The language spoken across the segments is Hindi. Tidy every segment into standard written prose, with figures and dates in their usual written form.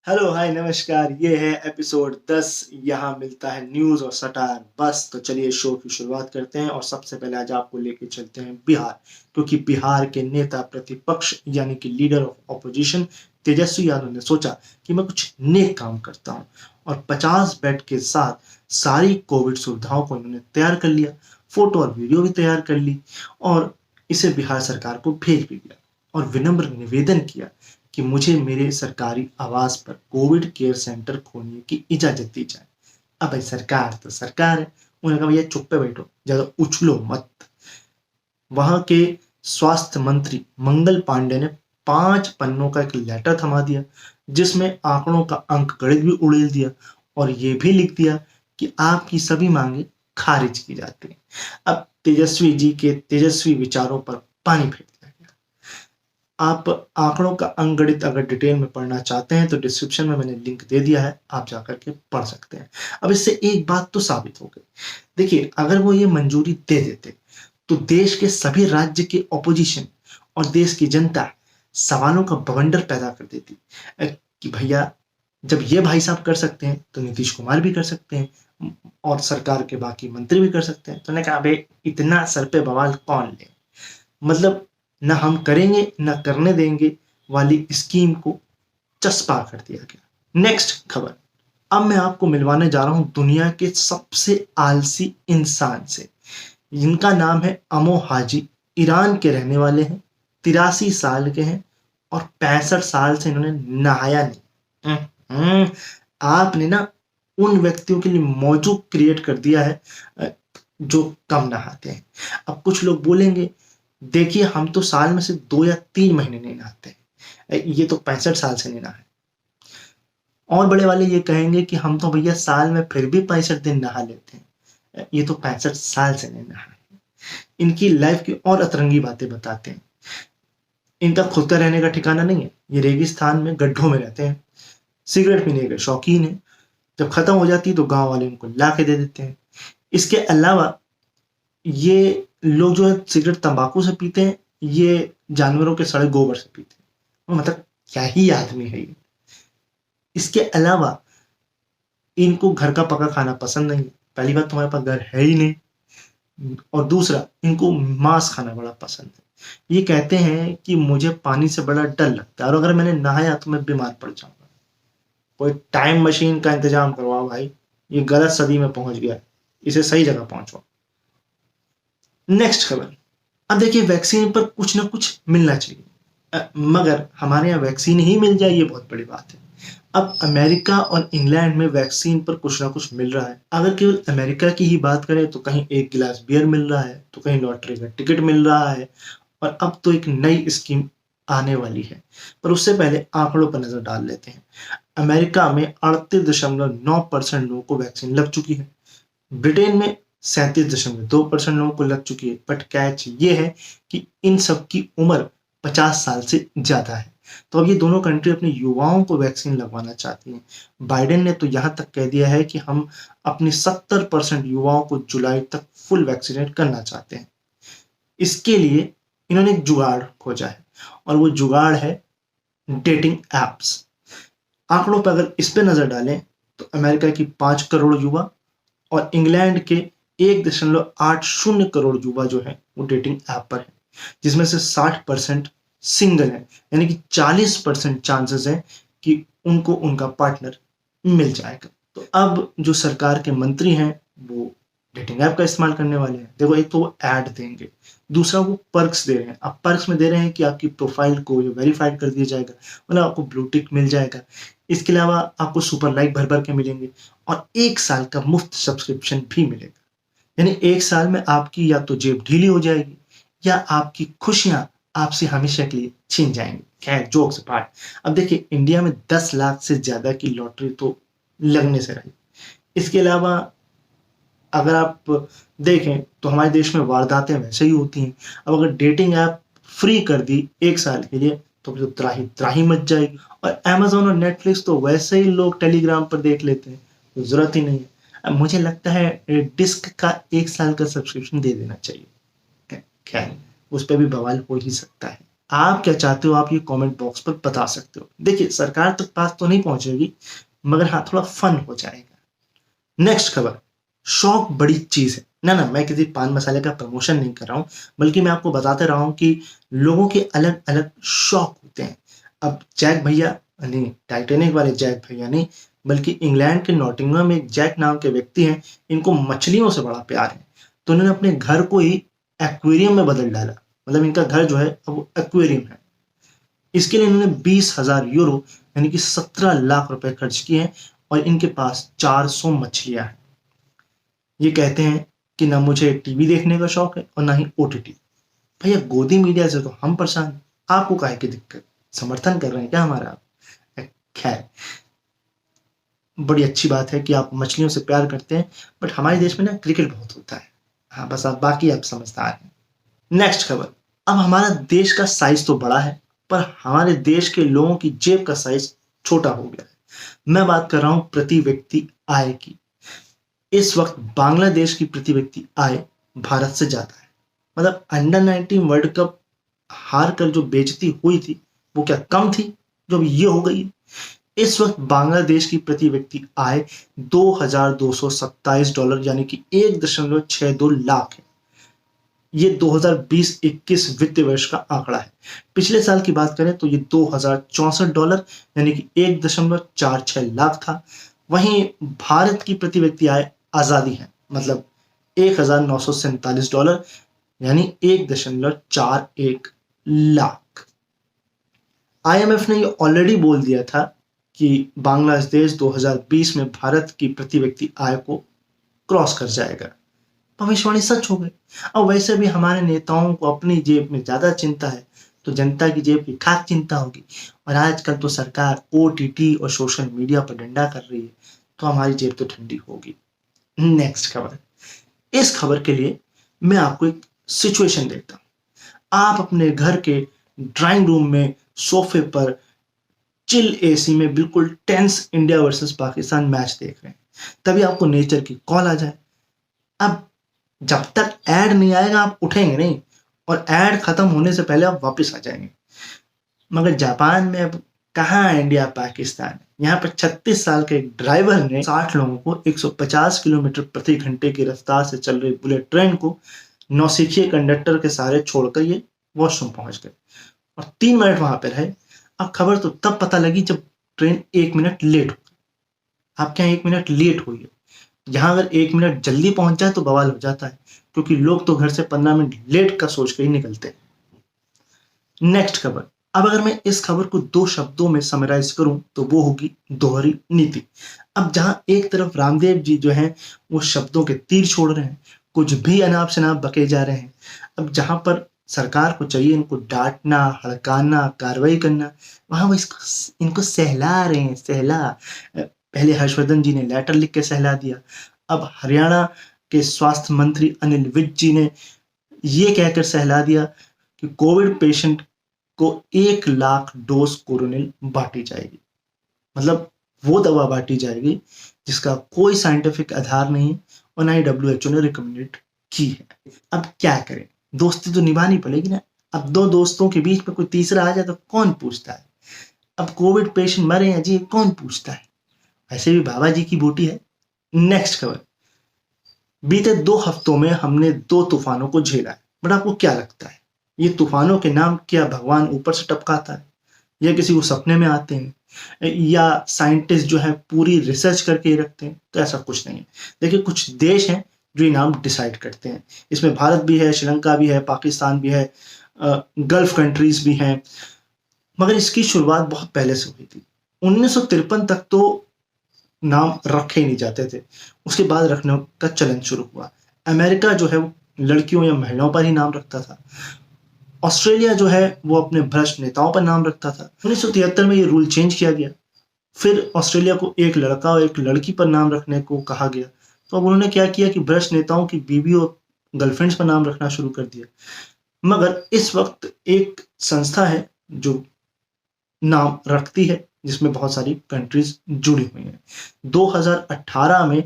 हेलो हाय नमस्कार। ये है एपिसोड 10। यहाँ मिलता है न्यूज़ और सटार बस। तो चलिए शो की शुरुआत करते हैं और सबसे पहले आज आपको लेके चलते हैं बिहार, क्योंकि बिहार के नेता प्रतिपक्ष यानी कि leader of opposition Tejashwi Yadav ने सोचा कि मैं कुछ नेक काम करता हूँ और 50 बेड के साथ सारी कोविड सुविधाओं को उन्होंने तैयार कर लिया, फोटो और वीडियो भी तैयार कर ली और इसे बिहार सरकार को भेज भी दिया और विनम्र निवेदन किया कि मुझे मेरे सरकारी आवास पर कोविड केयर सेंटर खोलने की इजाजत दी जाए। अब भाई सरकार तो सरकार है। उन्होंने कहा भैया चुप पे बैठो, ज्यादा उछलो मत। वहां के स्वास्थ्य मंत्री मंगल पांडे ने 5 पन्नों का एक लेटर थमा दिया, जिसमें आंकड़ों का अंक गणित भी उड़ेल दिया और ये भी लिख दिया कि आपकी सभी मांगे खारिज की जाती हैं। अब तेजस्वी जी के तेजस्वी विचारों पर पानी फेर दिया गया। आप आंकड़ों का अंकगणित अगर डिटेल में पढ़ना चाहते हैं तो डिस्क्रिप्शन में मैंने लिंक दे दिया है, आप जाकर के पढ़ सकते हैं। अब इससे एक बात तो साबित हो गई। देखिए, अगर वो ये मंजूरी दे देते तो देश के सभी राज्य के ऑपोजिशन और देश की जनता सवालों का बवंडर पैदा कर देती कि भैया जब ये भाई साहब कर सकते हैं तो नीतीश कुमार भी कर सकते हैं और सरकार के बाकी मंत्री भी कर सकते हैं। तो उन्होंने कहा भाई इतना सर पे बवाल कौन ले, मतलब ना हम करेंगे ना करने देंगे वाली स्कीम को चस्पा कर दिया गया। नेक्स्ट खबर, अब मैं आपको मिलवाने जा रहा हूं दुनिया के सबसे आलसी इंसान से। इनका नाम है अमो हाजी। ईरान के रहने वाले हैं, 83 साल के हैं और 65 साल से इन्होंने नहाया नहीं। आपने ना उन व्यक्तियों के लिए मौजू क्रिएट कर दिया है जो कम नहाते हैं। अब कुछ लोग बोलेंगे देखिए हम तो साल में से 2 या 3 महीने नहीं नहाते हैं, ये तो 65 साल से नहीं नहाए। और बड़े वाले ये कहेंगे कि हम तो भैया साल में फिर भी 65 दिन नहा लेते हैं, ये तो 65 साल से नहीं नहाए। इनकी लाइफ की और अतरंगी बातें बताते हैं। इनका खुद का रहने का ठिकाना नहीं है, ये रेगिस्तान में गड्ढों में रहते हैं। सिगरेट पीने के शौकीन है, जब खत्म हो जाती है तो गांव वाले उनको ला के दे देते हैं। इसके अलावा ये लोग जो है सिगरेट तंबाकू से पीते हैं, ये जानवरों के सड़े गोबर से पीते हैं। मतलब क्या ही आदमी है ये। इसके अलावा इनको घर का पका खाना पसंद नहीं है। पहली बात तुम्हारे पास घर है ही नहीं, और दूसरा इनको मांस खाना बड़ा पसंद है। ये कहते हैं कि मुझे पानी से बड़ा डर लगता है और अगर मैंने नहाया तो मैं बीमार पड़ जाऊंगा। कोई टाइम मशीन का इंतजाम करवाओ भाई, ये गलत सदी में पहुंच गया, इसे सही जगह पहुंचवाओ। नेक्स्ट खबर, अब देखिए वैक्सीन पर कुछ ना कुछ मिलना चाहिए, मगर हमारे यहाँ वैक्सीन ही मिल जाए ये बहुत बड़ी बात है। अब अमेरिका और इंग्लैंड में वैक्सीन पर कुछ ना कुछ मिल रहा है। अगर केवल अमेरिका की ही बात करें तो कहीं एक गिलास बियर मिल रहा है तो कहीं लॉटरी का टिकट मिल रहा है और अब तो एक नई स्कीम आने वाली है। पर उससे पहले आंकड़ों पर नजर डाल लेते हैं। अमेरिका में 38.9% लोगों को वैक्सीन लग चुकी है। ब्रिटेन में 37.2% लोगों को लग चुकी है। बट कैच ये है कि इन सब की उम्र 50 साल से ज्यादा है। तो अब ये दोनों कंट्री अपने युवाओं को वैक्सीन लगवाना चाहती हैं। बाइडेन ने तो यहां तक कह दिया है कि हम अपने 70% युवाओं को जुलाई तक फुल वैक्सीनेट करना चाहते हैं। इसके लिए इन्होंने एक जुगाड़ खोजा है और वो जुगाड़ है डेटिंग एप्स। आंकड़ों पर अगर इस पे नजर डालें तो अमेरिका की 5 करोड़ युवा और इंग्लैंड के 1.80 करोड़ युवा जो है वो डेटिंग ऐप पर है, जिसमें से 60% सिंगल है, यानी कि 40% चांसेस है कि उनको उनका पार्टनर मिल जाएगा। तो अब जो सरकार के मंत्री हैं वो डेटिंग ऐप का इस्तेमाल करने वाले हैं। देखो, एक तो वो ऐड देंगे, दूसरा वो पर्क्स दे रहे हैं। अब पर्क्स में दे रहे हैं कि आपकी प्रोफाइल को वेरीफाइड कर दिया जाएगा, मतलब आपको ब्लू टिक मिल जाएगा। इसके अलावा आपको सुपर लाइक भर भर के मिलेंगे और 1 साल का मुफ्त सब्सक्रिप्शन भी मिलेगा। यानी 1 साल में आपकी या तो जेब ढीली हो जाएगी या आपकी खुशियां आपसे हमेशा के लिए छीन जाएंगी। खैर जोक्स अपार्ट, अब देखिए इंडिया में 10 लाख से ज्यादा की लॉटरी तो लगने से रही। इसके अलावा अगर आप देखें तो हमारे देश में वारदातें वैसे ही होती हैं। अब अगर डेटिंग ऐप फ्री कर दी 1 साल के लिए तो फिर तो त्राही त्राही मच जाएगी। और अमेजोन और नेटफ्लिक्स तो वैसे ही लोग टेलीग्राम पर देख लेते हैं, तो जरूरत ही नहीं है। अब मुझे लगता है डिस्क का 1 साल का सब्सक्रिप्शन दे देना चाहिए। खैर उस पर भी बवाल हो ही सकता है, आप क्या चाहते हो, आप ये कमेंट बॉक्स पर बता सकते हो। देखिए, सरकार तक बात तो नहीं पहुंचेगी, मगर हाँ, थोड़ा फन हो जाएगा। नेक्स्ट खबर, शौक बड़ी चीज है ना। ना, मैं किसी पान मसाले का प्रमोशन नहीं कर रहा हूं, बल्कि मैं आपको बताते रहा हूं कि लोगों के अलग अलग शौक होते हैं। अब जैक भैया नहीं, टाइटैनिक वाले जैक भैया नहीं, बल्कि इंग्लैंड के नॉटिंघम में एक जैक नाम के व्यक्ति हैं, इनको मछलियों से बड़ा प्यार है। तो उन्होंने अपने घर को ही एक्वेरियम में बदल डाला। मतलब इनका घर जो है अब वो एक्वेरियम है। इसके लिए इन्होंने 20,000 यूरो यानी कि 17 लाख रुपए खर्च किए हैं, और इनके पास 400 मछलियां हैं। ये कहते हैं कि ना मुझे टीवी देखने का शौक है और ना ही ओटीटी। भैया, गोदी मीडिया से तो हम परेशान हैं, आपको काहे की दिक्कत? समर्थन कर रहे हैं क्या हमारा आप? खैर, बड़ी अच्छी बात है कि आप मछलियों से प्यार करते हैं, बट हमारे देश में ना क्रिकेट बहुत होता है। हाँ, बस आप बाकी आप समझदार हैं। नेक्स्ट खबर, अब हमारा देश का साइज तो बड़ा है, पर हमारे देश के लोगों की जेब का साइज छोटा हो गया है। मैं बात कर रहा हूं प्रति व्यक्ति आय की। इस वक्त बांग्लादेश की प्रति व्यक्ति आय भारत से ज्यादा है। मतलब अंडर 19 वर्ल्ड कप हार कर जो बेइज्जती हुई थी, वो क्या कम थी जो अब ये हो गई? इस वक्त बांग्लादेश की प्रति व्यक्ति आय $2,227 यानी कि 1.62 लाख है। ये 2020-21 वित्तीय वर्ष का आंकड़ा है। पिछले साल की बात करें तो ये $2,064 यानी कि 1.46 लाख था। वहीं भारत की प्रति व्यक्ति आय आजादी है, मतलब $1,947 यानी 1.41 लाख। आईएमएफ ने ये ऑलरेडी बोल दिया था कि बांग्लादेश 2020 में भारत की प्रति व्यक्ति आय को क्रॉस कर जाएगा। भविष्यवाणी सच हो गई। अब वैसे भी हमारे नेताओं को अपनी जेब में ज्यादा चिंता है, तो जनता की जेब की खाक चिंता होगी। और आजकल तो सरकार ओटीटी और सोशल मीडिया पर डंडा कर रही है, तो हमारी जेब तो ठंडी होगी। नेक्स्ट खबर, इस खबर के लिए मैं आपको एक सिचुएशन देता हूं। आप अपने घर के ड्राइंग रूम में सोफे पर चिल एसी में बिल्कुल tense India versus Pakistan match देख रहे हैं, तभी आपको नेचर की कॉल आ जाए। अब जब तक ऐड नहीं आएगा आप उठेंगे नहीं, और ऐड खत्म होने से पहले आप वापस आ जाएंगे। मगर जापान में अब कहाँ इंडिया पाकिस्तान? यहाँ पर 36 साल के एक ड्राइवर ने 60 लोगों को 150 किलोमीटर प्रति घंटे की रफ्तार से चल रही बुलेट ट्रेन को नौसिखिए कंडक्टर के सहारे छोड़कर ये वॉशरूम पहुंच गए और 3 मिनट वहां पर रहे। अब खबर तो तब पता लगी जब ट्रेन 1 मिनट लेट हो गई। आपके यहाँ 1 मिनट लेट हुई है, यहाँ अगर 1 मिनट जल्दी पहुंच जाए तो बवाल हो जाता है, क्योंकि लोग तो घर से 15 मिनट लेट का सोच के ही निकलते हैं। नेक्स्ट खबर, अब अगर मैं इस खबर को 2 शब्दों में समराइज करूं तो वो होगी दोहरी नीति। अब जहां एक तरफ रामदेव जी जो हैं वो शब्दों के तीर छोड़ रहे हैं, कुछ भी अनाप शनाप बके जा रहे हैं। अब जहां पर सरकार को चाहिए इनको डांटना, हड़काना, कार्रवाई करना, वहां वो इनको सहला रहे हैं। पहले हर्षवर्धन जी ने लेटर लिख के सहला दिया, अब हरियाणा के स्वास्थ्य मंत्री अनिल विज जी ने ये कहकर सहला दिया कि कोविड पेशेंट को 1 लाख डोज कोरोनिल बांटी जाएगी। मतलब वो दवा बांटी जाएगी जिसका कोई साइंटिफिक आधार नहीं है और ना ही WHO ने रिकमेंडेड की है। अब क्या करें, दोस्ती तो निभानी पड़ेगी ना। अब 2 दोस्तों के बीच में कोई तीसरा आ जाए तो कौन पूछता है? अब कोविड पेशेंट मरे हैं जी, कौन पूछता है? ऐसे भी बाबा जी की बूटी है। नेक्स्ट खबर, बीते 2 हफ्तों में हमने 2 तूफानों को झेला है, बट आपको क्या लगता है ये तूफानों के नाम क्या भगवान ऊपर से टपकाता है, या किसी को सपने में आते हैं, या साइंटिस्ट जो है पूरी रिसर्च करके रखते हैं? तो ऐसा कुछ नहीं है। देखिए, कुछ देश हैं जो ये नाम डिसाइड करते हैं। इसमें भारत भी है, श्रीलंका भी है, पाकिस्तान भी है, गल्फ कंट्रीज भी हैं। मगर इसकी शुरुआत बहुत पहले से हुई थी। 1953 तक तो नाम रखे ही नहीं जाते थे, उसके बाद रखने का चलन शुरू हुआ। अमेरिका जो है वो लड़कियों या महिलाओं पर ही नाम रखता था। ऑस्ट्रेलिया जो है वो अपने भ्रष्ट नेताओं पर नाम रखता था। 1973 में ये रूल चेंज किया गया। फिर ऑस्ट्रेलिया को एक लड़का और एक लड़की पर नाम रखने को कहा गया, तो अब उन्होंने क्या किया कि भ्रष्ट नेताओं की बीवी और गर्लफ्रेंड्स पर नाम रखना शुरू कर दिया। मगर इस वक्त एक संस्था है जो नाम रखती है, जिसमें बहुत सारी कंट्रीज जुड़ी हुई हैं। 2018 में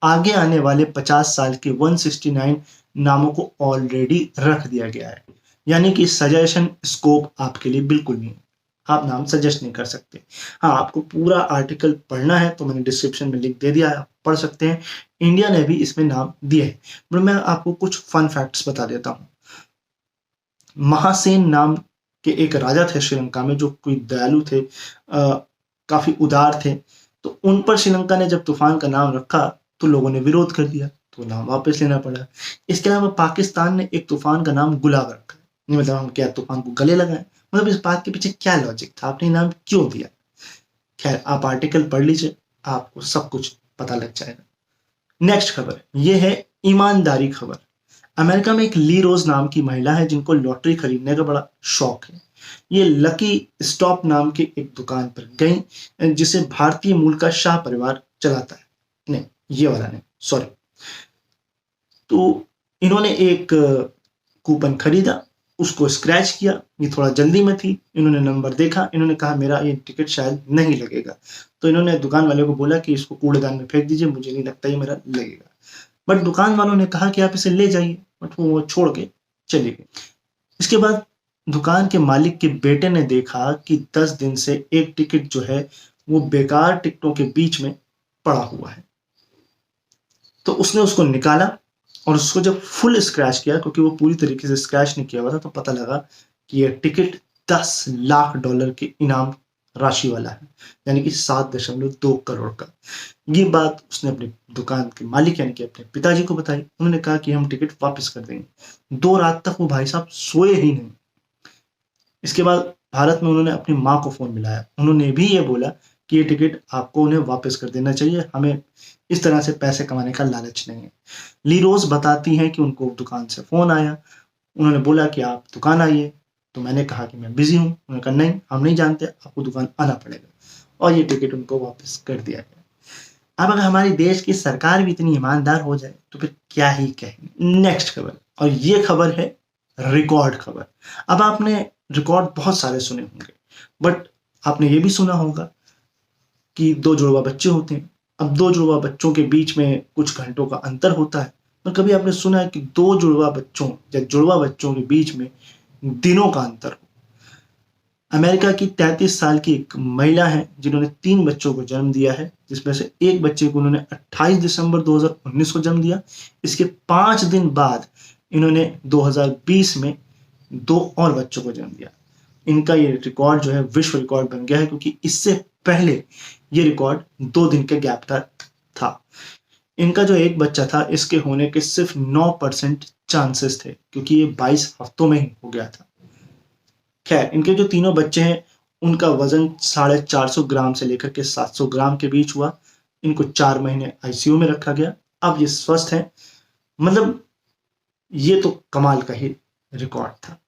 आगे आने वाले 50 साल के 169 नामों को ऑलरेडी रख दिया गया है। यानी कि सजेशन स्कोप आपके लिए बिल्कुल नहीं है, आप नाम सजेस्ट नहीं कर सकते। हाँ, आपको पूरा आर्टिकल पढ़ना है तो मैंने डिस्क्रिप्शन में लिंक दे दिया है, आप पढ़ सकते हैं। इंडिया ने भी इसमें नाम दिए हैं, पर मैं आपको कुछ फन फैक्ट्स बता देता हूँ। महासेन नाम के एक राजा थे श्रीलंका में, जो कोई दयालु थे, काफी उदार थे। तो उन पर श्रीलंका ने जब तूफान का नाम रखा तो लोगों ने विरोध कर दिया, तो नाम वापस लेना पड़ा। इसके अलावा पाकिस्तान ने एक तूफान का नाम गुलाब रखा। नहीं मतलब हम क्या तूफान को गले लगाए, मतलब इस बात के पीछे क्या लॉजिक था, आपने नाम क्यों दिया? खैर, आप आर्टिकल पढ़ लीजिए, आपको सब कुछ पता लग जाएगा। नेक्स्ट खबर, ये है ईमानदारी खबर। अमेरिका में एक ली रोज नाम की महिला है जिनको लॉटरी खरीदने का बड़ा शौक है। ये लकी स्टॉप नाम की एक दुकान पर गई, जिसे भारतीय मूल का शाह परिवार चलाता है। नहीं, ये वाला नहीं, सॉरी। तो इन्होंने एक कूपन खरीदा, उसको स्क्रैच किया। ये थोड़ा जल्दी में थी, इन्होंने नंबर देखा, इन्होंने कहा मेरा ये टिकट शायद नहीं लगेगा। तो इन्होंने दुकान वाले को बोला कि इसको कूड़ेदान में फेंक दीजिए, मुझे नहीं लगता ये मेरा लगेगा। बट दुकान वालों ने कहा कि आप इसे ले जाइए, बट वो छोड़ के चले गए। इसके बाद दुकान के मालिक के बेटे ने देखा कि 10 दिन से एक टिकट जो है वो बेकार टिकटों के बीच में पड़ा हुआ है। तो उसने उसको निकाला और उसको जब फुल स्क्रैच किया, क्योंकि वो पूरी तरीके से स्क्रैच नहीं किया हुआ था, तो पता लगा कि यह टिकट $10 लाख के इनाम राशि वाला है, यानी कि 7.2 करोड़ का। ये बात उसने अपने दुकान के मालिक यानी कि अपने पिताजी को बताई। उन्होंने कहा कि हम टिकट वापस कर देंगे। 2 रात तक वो भाई साहब सोए ही नहीं। इसके बाद भारत में उन्होंने अपनी माँ को फोन मिलाया, उन्होंने भी ये बोला कि ये टिकट आपको उन्हें वापस कर देना चाहिए, हमें इस तरह से पैसे कमाने का लालच नहीं है। ली रोज बताती हैं कि उनको दुकान से फोन आया, उन्होंने बोला कि आप दुकान आइए। तो मैंने कहा कि मैं बिजी हूँ। उन्होंने कहा नहीं, हम नहीं जानते, आपको दुकान आना पड़ेगा, और ये टिकट उनको वापस कर दिया गया। अब अगर हमारी देश की सरकार भी इतनी ईमानदार हो जाए तो फिर क्या ही कहेंगे। नेक्स्ट खबर, और ये खबर है रिकॉर्ड खबर। अब आपने रिकॉर्ड बहुत सारे सुने होंगे, बट आपने ये भी सुना होगा कि 2 जुड़वा बच्चे होते हैं। अब 2 जुड़वा बच्चों के बीच में कुछ घंटों का अंतर होता है, पर कभी आपने सुना है कि 2 जुड़वा बच्चों या जुड़वा बच्चों के बीच में दिनों का अंतर हो? अमेरिका की 33 साल की एक महिला है जिन्होंने 3 बच्चों को जन्म दिया है, जिसमें से एक बच्चे को उन्होंने 28 दिसंबर 2019 को जन्म दिया। इसके 5 दिन बाद इन्होंने 2020 में 2 और बच्चों को जन्म दिया। इनका ये रिकॉर्ड जो है विश्व रिकॉर्ड बन गया है, क्योंकि इससे पहले ये रिकॉर्ड 2 दिन के गैप का था। इनका जो एक बच्चा था, इसके होने के सिर्फ 9% चांसेस थे, क्योंकि ये 22 हफ्तों में ही हो गया था। खैर, इनके जो तीनों बच्चे हैं उनका वजन 450 ग्राम से लेकर के 700 ग्राम के बीच हुआ। इनको 4 महीने आईसीयू में रखा गया। अब ये स्वस्थ है। मतलब ये तो कमाल का ही रिकॉर्ड था।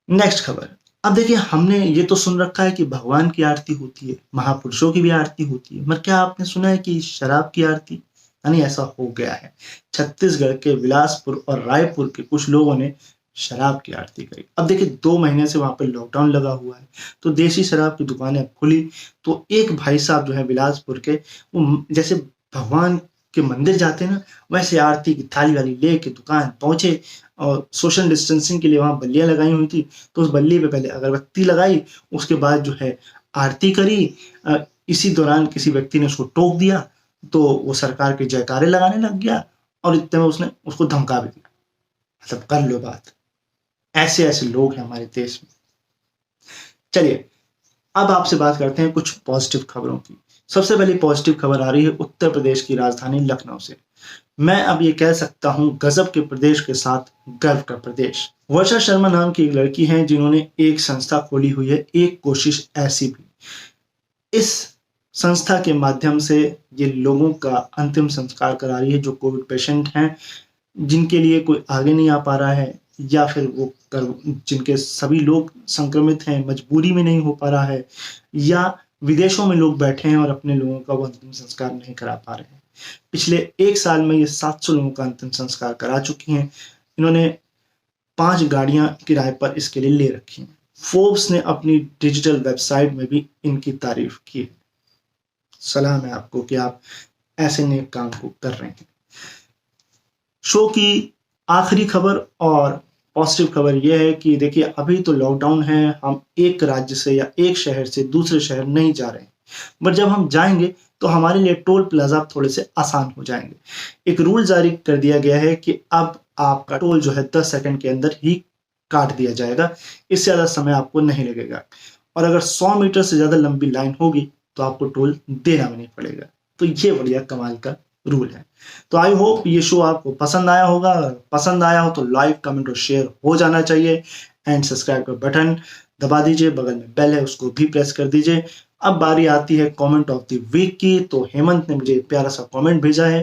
नेक्स्ट खबर, अब देखिए, हमने ये तो सुन रखा है कि भगवान की आरती होती है, महापुरुषों की भी आरती होती है, मगर क्या आपने सुना है कि शराब की आरती? यानी ऐसा हो गया है। छत्तीसगढ़ के बिलासपुर और रायपुर के कुछ लोगों ने शराब की आरती करी। अब देखिए, 2 महीने से वहां पर लॉकडाउन लगा हुआ है, तो देसी शराब की दुकानें खुली। तो एक भाई साहब जो है बिलासपुर के, वो जैसे भगवान के मंदिर जाते हैं ना, वैसे आरती की थाली वाली लेके दुकान पहुंचे, और सोशल डिस्टेंसिंग के लिए वहां बल्लियां लगाई हुई थी, तो उस बल्ली पे पहले अगरबत्ती लगाई, उसके बाद जो है आरती करी। इसी दौरान किसी व्यक्ति ने उसको टोक दिया, तो वो सरकार के जयकारे लगाने लग गया, और इतने में उसने उसको धमका भी दिया। मतलब कर लो बात, ऐसे ऐसे लोग हैं हमारे देश में। चलिए, अब आपसे बात करते हैं कुछ पॉजिटिव खबरों की। सबसे पहली पॉजिटिव खबर आ रही है उत्तर प्रदेश की राजधानी लखनऊ से। मैं अब ये कह सकता हूं, गजब के प्रदेश के साथ गर्व का प्रदेश। वर्षा शर्मा नाम की एक लड़की है जिन्होंने एक संस्था खोली हुई है, एक कोशिश ऐसी भी। इस संस्था के माध्यम से ये लोगों का अंतिम संस्कार करा रही है जो कोविड पेशेंट हैं, जिनके लिए कोई आगे नहीं आ पा रहा है, या फिर वो जिनके सभी लोग संक्रमित हैं, मजबूरी में नहीं हो पा रहा है, या विदेशों में लोग बैठे हैं और अपने लोगों का वो अंतिम संस्कार नहीं करा पा रहे हैं। पिछले 1 साल में ये 700 लोगों का अंतिम संस्कार करा चुकी हैं। इन्होंने 5 गाड़ियां किराए पर इसके लिए ले रखी हैं। फोर्ब्स ने अपनी डिजिटल वेबसाइट में भी इनकी तारीफ की है। सलाम है आपको कि आप ऐसे नेक काम को कर रहे हैं। शो की आखिरी खबर और पॉजिटिव खबर यह है कि देखिए अभी तो लॉकडाउन है, हम एक राज्य से या एक शहर से दूसरे शहर नहीं जा रहे हैं, बट जब हम जाएंगे तो हमारे लिए टोल प्लाजा थोड़े से आसान हो जाएंगे। एक रूल जारी कर दिया गया है कि अब आपका टोल जो है 10 सेकंड के अंदर ही काट दिया जाएगा, इससे ज़्यादा समय आपको नहीं लगेगा। और अगर 100 मीटर से ज़्यादा लंबी लाइन होगी तो आपको टोल देना भी नहीं पड़ेगा। तो ये बढ़िया कमाल का रूल है। तो आई होप ये शो आपको पसंद आया होगा। अगर पसंद आया हो तो लाइक, कमेंट और शेयर हो जाना चाहिए। एंड सब्सक्राइब का बटन दबा दीजिए, बगल में बेल है उसको भी प्रेस कर दीजिए। अब बारी आती है कमेंट ऑफ द वीक की। तो हेमंत ने मुझे प्यारा सा कमेंट भेजा है।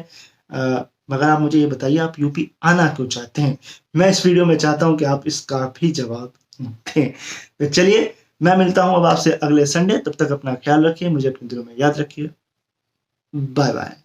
मगर आप मुझे ये बताइए, आप यूपी आना क्यों चाहते हैं? मैं इस वीडियो में चाहता हूं कि आप इसका भी जवाब दें। तो चलिए, मैं मिलता हूं अब आपसे अगले संडे। तब तक अपना ख्याल रखिए, मुझे अपने दिलों में याद रखिए। Bye bye.